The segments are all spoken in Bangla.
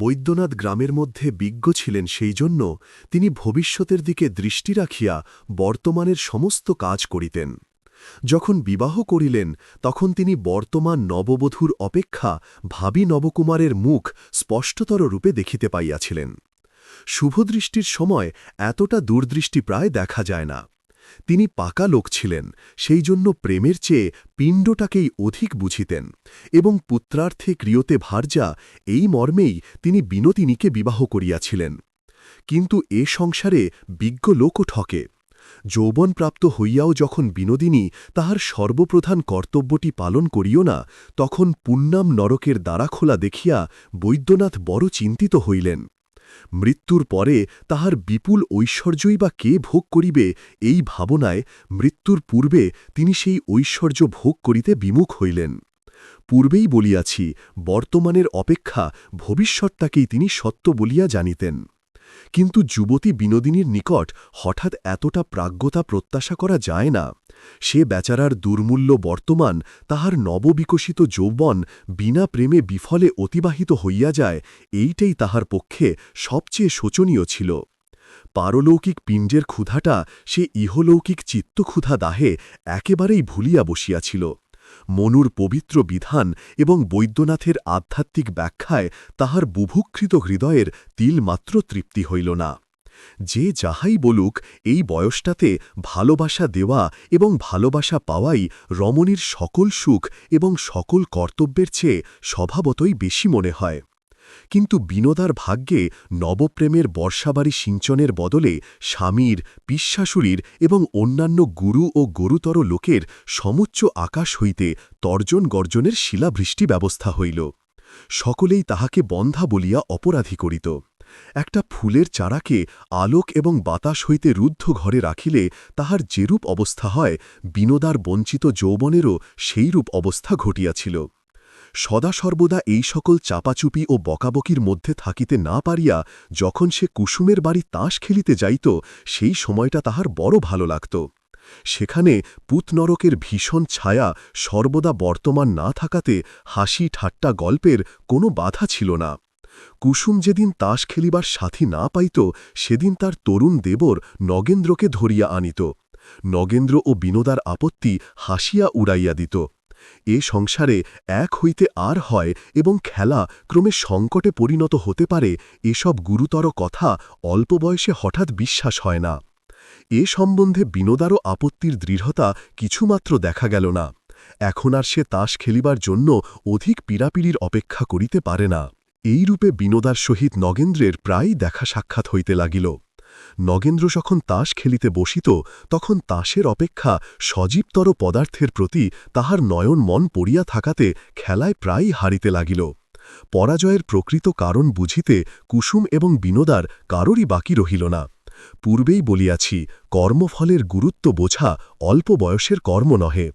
বৈদ্যনাথ গ্রামের মধ্যে বিজ্ঞ ছিলেন সেই জন্য তিনি ভবিষ্যতের দিকে দৃষ্টি রাখিয়া বর্তমানের সমস্ত কাজ করিতেন। যখন বিবাহ করিলেন তখন তিনি বর্তমান নববধূর অপেক্ষা ভাবী নবকুমারের মুখ স্পষ্টতর রূপে দেখিতে পাইয়াছিলেন। শুভদৃষ্টির সময় এতটা দূরদৃষ্টি প্রায় দেখা যায় না। তিনি পাকা লোক ছিলেন, সেই জন্য প্রেমের চেয়ে পিণ্ডটাকেই অধিক বুঝিতেন এবং পুত্রার্থে ক্রিয়তে ভার্যা এই মর্মেই তিনি বিনোদিনীকে বিবাহ করিয়াছিলেন। কিন্তু এ সংসারে বিজ্ঞ লোকও ঠকে। যৌবনপ্রাপ্ত হইয়াও যখন বিনোদিনী তাহার সর্বপ্রধান কর্তব্যটি পালন করিও না, তখন পুণ্যাম নরকের দ্বারা খোলা দেখিয়া বৈদ্যনাথ বড় চিন্তিত হইলেন। মৃত্যুর পরে তাহার বিপুল ঐশ্বর্যই বা কে ভোগ করিবে, এই ভাবনায় মৃত্যুর পূর্বে তিনি সেই ঐশ্বর্য ভোগ করিতে বিমুখ হইলেন। পূর্বেই বলিয়াছি, বর্তমানের অপেক্ষা ভবিষ্যৎটাকেই তিনি সত্য বলিয়া জানিতেন। কিন্তু যুবতী বিনোদিনীর নিকট হঠাৎ এতটা প্রাজ্ঞতা প্রত্যাশা করা যায় না। সে বেচারার দুর্মূল্য বর্তমান, তাহার নববিকশিত যৌবন বিনা প্রেমে বিফলে অতিবাহিত হইয়া যায়, এইটাই তাহার পক্ষে সবচেয়ে শোচনীয় ছিল। পারলৌকিক পিণ্ডের ক্ষুধাটা সে ইহলৌকিক চিত্তক্ষুধা দাহে একেবারেই ভুলিয়া বসিয়াছিল। মনুর পবিত্র বিধান এবং বৈদ্যনাথের আধ্যাত্মিক ব্যাখ্যায় তাহার বুভুক্ষৃত হৃদয়ের তিলমাত্র তৃপ্তি হইল না। যে যাহাই বলুক, এই বয়সটাতে ভালোবাসা দেওয়া এবং ভালোবাসা পাওয়াই রমণীর সকল সুখ এবং সকল কর্তব্যের চেয়ে স্বভাবতই বেশি মনে হয়। কিন্তু বিনোদার ভাগ্যে নবপ্রেমের বর্ষাবারি সিঞ্চনের বদলে স্বামীর, পিস্বাসুরীর এবং অন্যান্য গুরু ও গুরুতর লোকের সমুচ্চ আকাশ হইতে তর্জন গর্জনের শিলাবৃষ্টি ব্যবস্থা হইল। সকলেই তাহাকে বন্ধা বলিয়া অপরাধী করিত। একটা ফুলের চারাকে আলোক এবং বাতাস হইতে রুদ্ধ ঘরে রাখিলে তাহার যেরূপ অবস্থা হয়, বিনোদার বঞ্চিত যৌবনেরও সেইরূপ অবস্থা ঘটিয়াছিল। সদা সর্বদা এই সকল চাপাচুপি ও বকাবকির মধ্যে থাকিতে না পারিয়া যখন সে কুসুমের বাড়ি তাস খেলিতে যাইত, সেই সময়টা তাহার বড় ভালো লাগত। সেখানে পুতনরকের ভীষণ ছায়া সর্বদা বর্তমান না থাকাতে হাসি ঠাট্টা গল্পের কোনো বাধা ছিল না। কুসুম যেদিন তাস খেলিবার সাথী না পাইত, সেদিন তার তরুণ দেবর নগেন্দ্রকে ধরিয়া আনিত। নগেন্দ্র ও বিনোদার আপত্তি হাসিয়া উড়াইয়া দিত। এ সংসারে এক হইতে আর হয় এবং খেলা ক্রমে সংকটে পরিণত হতে পারে, এসব গুরুতর কথা অল্প বয়সে হঠাৎ বিশ্বাস হয় না। এ সম্বন্ধে বিনোদারও আপত্তির দৃঢ়তা কিছুমাত্র দেখা গেল না। এখন আর সে তাস খেলিবার জন্য অধিক পীড়াপিড়ির অপেক্ষা করিতে পারে না। এইরূপে বিনোদার সহিত নগেন্দ্রের প্রায়ই দেখা সাক্ষাৎ হইতে লাগিল। নগেন্দ্র যখন তাস খেলিতে বসিত, তখন তাসের অপেক্ষা সজীবতর পদার্থের প্রতি তাহার নয়ন মন পড়িয়া থাকাতে খেলায় প্রায়ই হারিতে লাগিল। পরাজয়ের প্রকৃত কারণ বুঝিতে কুসুম এবং বিনোদার কারোরই বাকি রহিল না। পূর্বেই বলিয়াছি, কর্মফলের গুরুত্ব বোঝা অল্প বয়সের কর্ম নহে।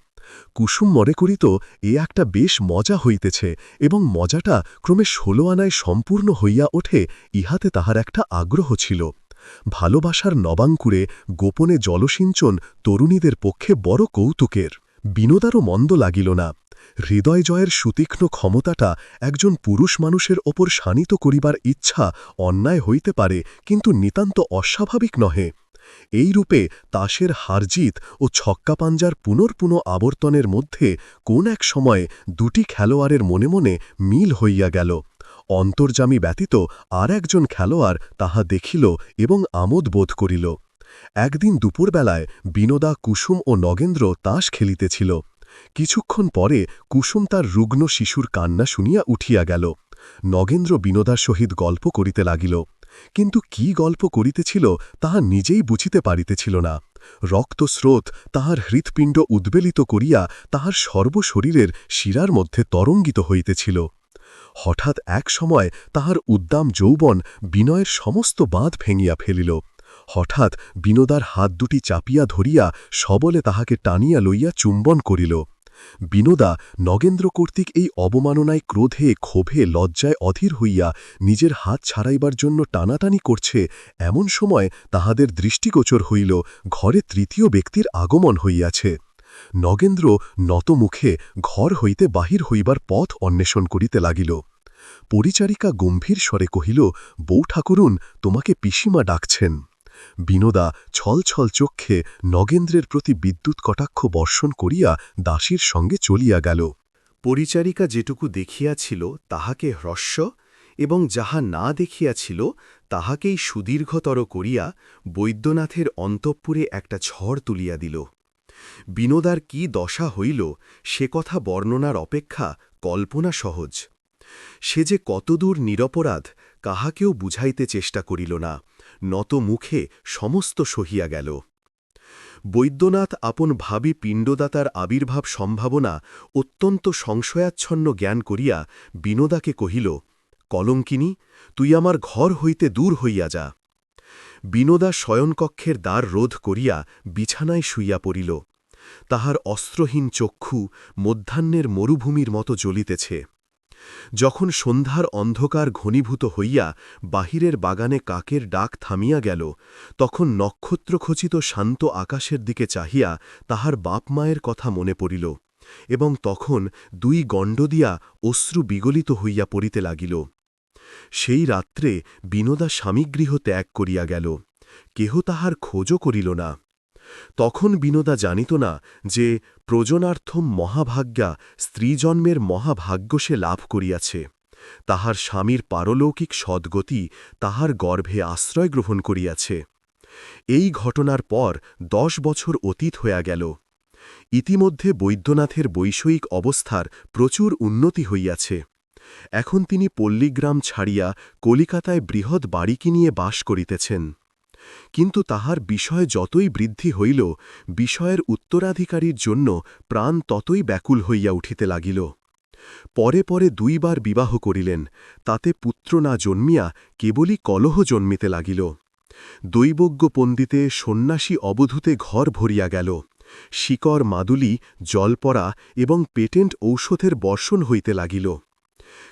কুসুম মনে করিত এ একটা বেশ মজা হইতেছে এবং মজাটা ক্রমে ১৬ আনায় সম্পূর্ণ হইয়া ওঠে, ইহাতে তাহার একটা আগ্রহ ছিল। ভালোবাসার নবাঙ্কুরে গোপনে জলসিঞ্চন তরুণীদের পক্ষে বড় কৌতুকের। বিনোদারও মন্দ লাগিল না। হৃদয় জয়ের সুতীক্ষ্ণ ক্ষমতাটা একজন পুরুষ মানুষের ওপর শানিত করিবার ইচ্ছা অন্যায় হইতে পারে, কিন্তু নিতান্ত অস্বাভাবিক নহে। এইরূপে তাসের হারজিত ও ছক্কাপাঞ্জার পুনর্পুন আবর্তনের মধ্যে কোন এক সময়ে দুটি খেলোয়াড়ের মনে মনে মিল হইয়া গেল। অন্তর্যামী ব্যতীত আর একজন খেলোয়াড় তাহা দেখিল এবং আমোদ বোধ করিল। একদিন দুপুরবেলায় বিনোদা, কুসুম ও নগেন্দ্র তাস খেলিতেছিল। কিছুক্ষণ পরে কুসুম তার রুগ্ন শিশুর কান্না শুনিয়া উঠিয়া গেল। নগেন্দ্র বিনোদার সহিত গল্প করিতে লাগিল, কিন্তু কি গল্প করিতেছিল তাহা নিজেই বুঝিতে পারিতেছিল না। রক্তস্রোত তাহার হৃৎপিণ্ড উদ্বেলিত করিয়া তাহার সর্বশরীরের শিরার মধ্যে তরঙ্গিত হইতেছিল। হঠাৎ এক সময় তাহার উদ্দাম যৌবন বিনয়ের সমস্ত বাঁধ ভেঙিয়া ফেলিল। হঠাৎ বিনোদার হাত দুটি চাপিয়া ধরিয়া সবলে তাহাকে টানিয়া লইয়া চুম্বন করিল। বিনোদা নগেন্দ্র কর্তৃক এই অবমাননায় ক্রোধে, ক্ষোভে, লজ্জায় অধীর হইয়া নিজের হাত ছাড়াইবার জন্য টানাটানি করছে, এমন সময় তাহাদের দৃষ্টিগোচর হইল ঘরে তৃতীয় ব্যক্তির আগমন হইয়াছে। নগেন্দ্র নত মুখে ঘর হইতে বাহির হইবার পথ অন্বেষণ করিতে লাগিল। পরিচারিকা গম্ভীর স্বরে কহিল, বউ ঠাকুরুন, তোমাকে পিসিমা ডাকছেন। বিনোদা ছলছল চক্ষে নগেন্দ্রের প্রতি বিদ্যুৎ কটাক্ষ বর্ষণ করিয়া দাসীর সঙ্গে চলিয়া গেল। পরিচারিকা যেটুকু দেখিয়াছিল তাহাকে হ্রস্ব, এবং যাহা না দেখিয়াছিল তাহাকেই সুদীর্ঘতর করিয়া বৈদ্যনাথের অন্তঃপুরে একটা ঝড় তুলিয়া দিল। বিনোদার কি দশা হইল সে কথা বর্ণনার অপেক্ষা কল্পনা সহজ। সে যে কতদূর নিরপরাধ কাহাকেও বুঝাইতে চেষ্টা করিল না, নত মুখে সমস্ত সহিয়া গেল। বৈদ্যনাথ আপন ভাবী পিণ্ডদাতার আবির্ভাব সম্ভাবনা অত্যন্ত সংশয়াচ্ছন্ন জ্ঞান করিয়া বিনোদাকে কহিল, কলঙ্কিনী, তুই আমার ঘর হইতে দূর হইয়া যা। বিনোদা শয়নকক্ষের দ্বার রোধ করিয়া বিছানায় শুইয়া পড়িল। তাহার অস্ত্রহীন চক্ষু মধ্যাহ্নের মরুভূমির মতো জ্বলিতেছে। যখন সন্ধ্যার অন্ধকার ঘনীভূত হইয়া বাহিরের বাগানে কাকের ডাক থামিয়া গেল, তখন নক্ষত্রখচিত শান্ত আকাশের দিকে চাহিয়া তাহার বাপ মায়ের কথা মনে পড়িল, এবং তখন দুই গণ্ড দিয়া অশ্রু বিগলিত হইয়া পড়িতে লাগিল। সেই রাত্রে বিনোদা স্বামীগৃহ ত্যাগ করিয়া গেল, কেহ তাহার খোঁজও করিল না। তখন বিনোদা জানিত না যে প্রজনার্থম মহাভাগ্যা স্ত্রীজন্মের মহাভাগ্য সে লাভ করিয়াছে। তাহার স্বামীর পারলৌকিক সদ্গতি তাহার গর্ভে আশ্রয় গ্রহণ করিয়াছে। এই ঘটনার পর 10 বছর অতীত হইয়া গেল। ইতিমধ্যে বৈদ্যনাথের বৈষয়িক অবস্থার প্রচুর উন্নতি হইয়াছে। এখন তিনি পল্লীগ্রাম ছাড়িয়া কলিকাতায় বৃহৎ বাড়ি কিনিয়ে বাস করিতেছেন। কিন্তু তাহার বিষয় যতই বৃদ্ধি হইল, বিষয়ের উত্তরাধিকারীর জন্য প্রাণ ততই ব্যাকুল হইয়া উঠিতে লাগিল। পরে পরে 2 বার বিবাহ করিলেন, তাতে পুত্র না জন্মিয়া কেবলই কলহ জন্মিতে লাগিল। দৈবজ্ঞ পণ্ডিতে সন্ন্যাসী অবধূতে ঘর ভরিয়া গেল। শিকড় মাদুলি, জলপড়া এবং পেটেন্ট ঔষধের বর্ষণ হইতে লাগিল।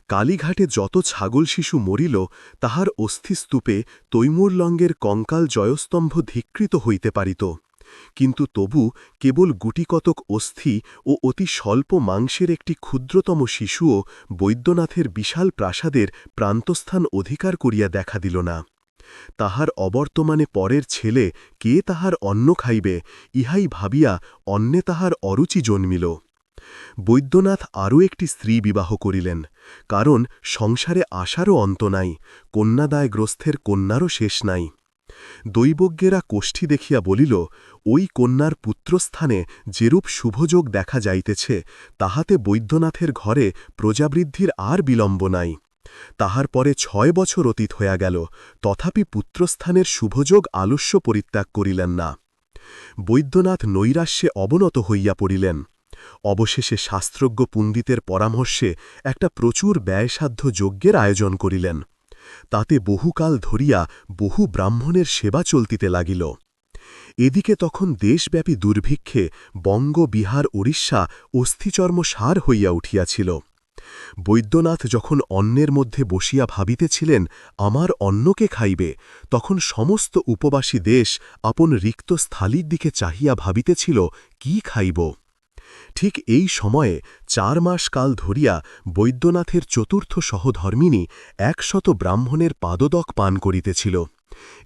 কালীঘাটে যত ছাগল শিশু মরিল, তাহার অস্থিস্তূপে তৈমুরলঙ্গের কঙ্কাল জয়স্তম্ভ ধিক্কৃত হইতে পারিত, কিন্তু তবু কেবল গুটিকতক অস্থি ও অতি স্বল্প মাংসের একটি ক্ষুদ্রতম শিশুও বৈদ্যনাথের বিশাল প্রাসাদের প্রান্তস্থান অধিকার করিয়া দেখা দিল না। তাহার অবর্তমানে পরের ছেলে কে তাহার অন্ন খাইবে, ইহাই ভাবিয়া অন্নে তাহার অরুচি জন্মিল। বৈদ্যনাথ আরও একটি স্ত্রী বিবাহ করিলেন, কারণ সংসারে আশারও অন্ত নাই, কন্যাদায়গ্রস্থের কন্যারও শেষ নাই। দৈবজ্ঞেরা কোষ্ঠী দেখিয়া বলিল, ওই কন্যার পুত্রস্থানে যেরূপ শুভযোগ দেখা যাইতেছে, তাহাতে বৈদ্যনাথের ঘরে প্রজাবৃদ্ধির আর বিলম্ব নাই। তাহার পরে 6 বছর অতীত হইয়া গেল, তথাপি পুত্রস্থানের শুভযোগ আলস্য পরিত্যাগ করিলেন না। বৈদ্যনাথ নৈরাশ্যে অবনত হইয়া পড়িলেন। অবশেষে শাস্ত্রজ্ঞ পণ্ডিতের পরামর্শে একটা প্রচুর ব্যয়সাধ্য যজ্ঞের আয়োজন করিলেন। তাতে বহুকাল ধরিয়া বহু ব্রাহ্মণের সেবা চলতিতে লাগিল। এদিকে তখন দেশব্যাপী দুর্ভিক্ষে বঙ্গ, বিহার, ওড়িশা অস্থিচর্ম সার হইয়া উঠিয়াছিল। বৈদ্যনাথ যখন অন্নের মধ্যে বসিয়া ভাবিতেছিলেন আমার অন্নকে খাইবে, তখন সমস্ত উপবাসী দেশ আপন রিক্ত স্থলির দিকে চাহিয়া ভাবিতেছিল কি খাইব। ঠিক এই সময়ে 4 মাস কাল ধরিয়া বৈদ্যনাথের চতুর্থ সহধর্মিণী 100 ব্রাহ্মণের পাদদক পান করিতেছিল,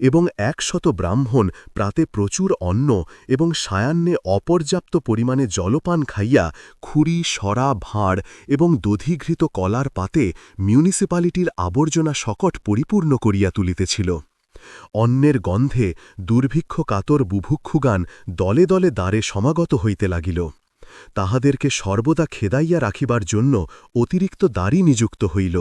এবং 100 ব্রাহ্মণ প্রাতে প্রচুর অন্ন এবং সায়াহ্নে অপর্যাপ্ত পরিমাণে জলপান খাইয়া খুরি, সরা, ভাঁড় এবং দধিঘৃত কলার পাতে মিউনিসিপ্যালিটির আবর্জনা শকট পরিপূর্ণ করিয়া তুলিতেছিল। অন্নের গন্ধে দুর্ভিক্ষ কাতর বুভুক্ষুগান দলে দলে দ্বারে সমাগত হইতে লাগিল। তাহাদেরকে সর্বদা খেদাইয়া রাখিবার জন্য অতিরিক্ত দ্বারী নিযুক্ত হইল।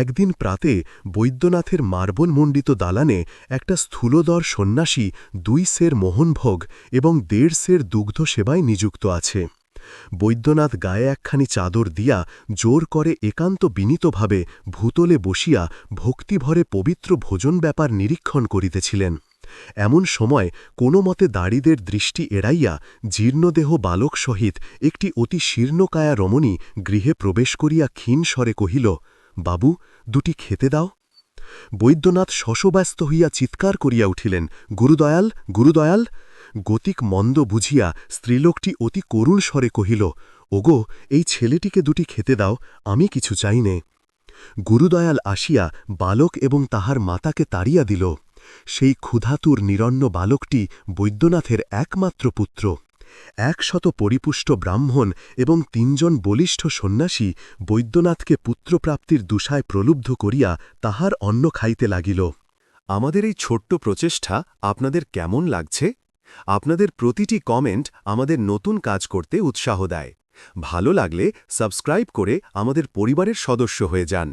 একদিন প্রাতে বৈদ্যনাথের মার্বলমণ্ডিত দালানে একটা স্থূলদর সন্ন্যাসী 2 সের মোহনভোগ এবং 1.5 সের দুগ্ধ সেবায় নিযুক্ত আছে। বৈদ্যনাথ গায়ে একখানি চাদর দিয়া জোর করে একান্ত বিনীতভাবে ভূতলে বসিয়া ভক্তিভরে পবিত্র ভোজন ব্যাপার নিরীক্ষণ করিতেছিলেন। এমন সময় কোনো মতে দাড়িদের দৃষ্টি এড়াইয়া জীর্ণদেহ বালক সহিত একটি অতি শীর্ণকায়া রমণী গৃহে প্রবেশ করিয়া ক্ষীণ স্বরে কহিল, বাবু, 2টি খেতে দাও। বৈদ্যনাথ শশব্যস্ত হইয়া চিৎকার করিয়া উঠিলেন, গুরুদয়াল, গুরুদয়াল। গতিক মন্দ বুঝিয়া স্ত্রীলোকটি অতি করুণ স্বরে কহিল, ওগো, এই ছেলেটিকে 2টি খেতে দাও, আমি কিছু চাই নে। গুরুদয়াল আসিয়া বালক এবং তাহার মাতাকে তাড়িয়া দিল। সেই ক্ষুধাতুর নিরন্ন বালকটি বৈদ্যনাথের একমাত্র পুত্র। 100 পরিপুষ্ট ব্রাহ্মণ এবং 3 জন বলিষ্ঠ সন্ন্যাসী বৈদ্যনাথকে পুত্রপ্রাপ্তির দুষায় প্রলুব্ধ করিয়া তাহার অন্ন খাইতে লাগিল। আমাদের এই ছোট্ট প্রচেষ্টা আপনাদের কেমন লাগছে? আপনাদের প্রতিটি কমেন্ট আমাদের নতুন কাজ করতে উৎসাহ দেয়। ভালো লাগলে সাবস্ক্রাইব করে আমাদের পরিবারের সদস্য হয়ে যান।